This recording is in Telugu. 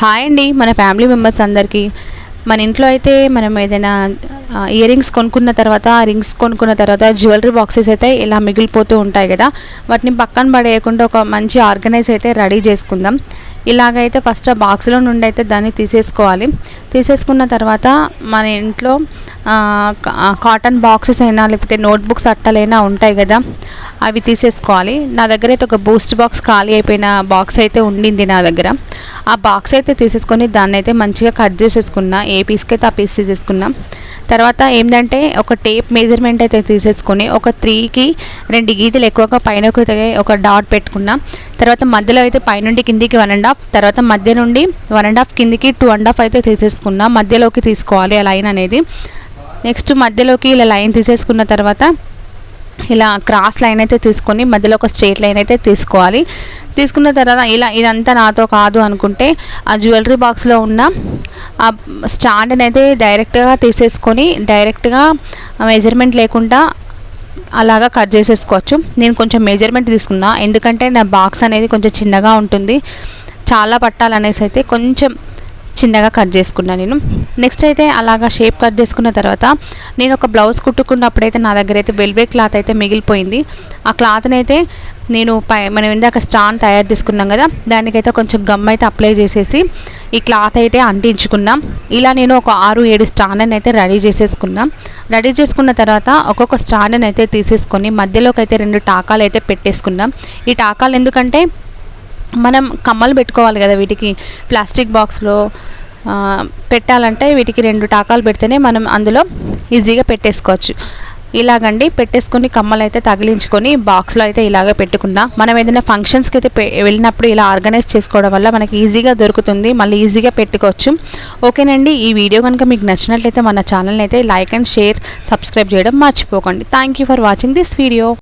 హాయ్ అండి మన ఫ్యామిలీ మెంబర్స్ అందరికీ మన ఇంట్లో అయితే మనం ఏదైనా ఇయర్ రింగ్స్ కొనుక్కున్న తర్వాత జ్యువెలరీ బాక్సెస్ అయితే ఇలా మిగిలిపోతూ ఉంటాయి కదా, వాటిని పక్కన పడేయకుండా ఒక మంచి ఆర్గనైజ్ అయితే రెడీ చేసుకుందాం. ఇలాగైతే ఫస్ట్ ఆ బాక్స్లో నుండి అయితే దాన్ని తీసేసుకున్న తర్వాత మన ఇంట్లో కాటన్ బాక్సెస్ అయినా లేకపోతే నోట్బుక్స్ అట్టలైనా ఉంటాయి కదా, అవి తీసేసుకోవాలి. నా దగ్గర అయితే ఒక బూస్ట్ బాక్స్ ఖాళీ అయిపోయిన బాక్స్ అయితే ఉండింది నా దగ్గర. ఆ బాక్స్ అయితే తీసేసుకొని దాన్ని అయితే మంచిగా కట్ చేసేసుకున్నా. ఏ పీస్కి అయితే ఆ పీస్ తీసేసుకున్నాం. తర్వాత ఏంటంటే ఒక టేప్ మెజర్మెంట్ అయితే తీసేసుకొని ఒక 3కి 2 గీతలు ఎక్కువగా పైన ఒక డాట్ పెట్టుకున్నాం. తర్వాత మధ్యలో అయితే పైనుండి కిందికి 1.5, తర్వాత మధ్య నుండి 1.5 కిందికి 2.5 అయితే తీసేసుకున్నాం. మధ్యలోకి తీసుకోవాలి ఆ లైన్ అనేది. నెక్స్ట్ మధ్యలోకి ఇలా లైన్ తీసేసుకున్న తర్వాత ఇలా క్రాస్ లైన్ అయితే తీసుకొని మధ్యలో ఒక స్ట్రైట్ లైన్ అయితే తీసుకోవాలి. తీసుకున్న తర్వాత ఇలా ఇదంతా నాతో కాదు అనుకుంటే ఆ జ్యువెలరీ బాక్స్లో ఉన్న ఆ స్టాండ్ని అయితే డైరెక్ట్గా తీసేసుకొని డైరెక్ట్గా మెజర్మెంట్ లేకుండా అలాగా కట్ చేసేసుకోవచ్చు. నేను కొంచెం మెజర్మెంట్ తీసుకున్నా, ఎందుకంటే నా బాక్స్ అనేది కొంచెం చిన్నగా ఉంటుంది, చాలా పట్టాలనేసి అయితే కొంచెం చిన్నగా కట్ చేసుకున్నాను నేను. నెక్స్ట్ అయితే అలాగా షేప్ కట్ చేసుకున్న తర్వాత నేను ఒక బ్లౌజ్ కుట్టుకున్నప్పుడైతే నా దగ్గర అయితే వెల్వెట్ క్లాత్ అయితే మిగిలిపోయింది. ఆ క్లాత్ని అయితే నేను మనం ఇందాక స్టాండ్ తయారు చేసుకున్నాం కదా, దానికైతే కొంచెం గమ్ అయితే అప్లై చేసేసి ఈ క్లాత్ అయితే అంటించుకున్నాం. ఇలా నేను ఒక 6-7 స్టాండ్ని అయితే రెడీ చేసుకున్న తర్వాత ఒక్కొక్క స్టాండ్ని అయితే తీసేసుకొని మధ్యలోకి అయితే 2 టాకాలు అయితే పెట్టేసుకున్నాం. ఈ టాకాలు ఎందుకంటే మనం కమ్మలు పెట్టుకోవాలి కదా, వీటికి ప్లాస్టిక్ బాక్స్లో పెట్టాలంటే వీటికి 2 టాకాలు పెడితేనే మనం అందులో ఈజీగా పెట్టేసుకోవచ్చు. ఇలాగండి పెట్టేసుకొని కమ్మలు అయితే తగిలించుకొని బాక్స్లో అయితే ఇలాగ పెట్టుకున్నా. మనం ఏదైనా ఫంక్షన్స్కి అయితే వెళ్ళినప్పుడు ఇలా ఆర్గనైజ్ చేసుకోవడం వల్ల మనకి ఈజీగా దొరుకుతుంది, మళ్ళీ ఈజీగా పెట్టుకోవచ్చు. ఓకేనండి, ఈ వీడియో కనుక మీకు నచ్చినట్లయితే మన ఛానల్ని అయితే లైక్ అండ్ షేర్, సబ్స్క్రైబ్ చేయడం మర్చిపోకండి. Thank you for watching this video.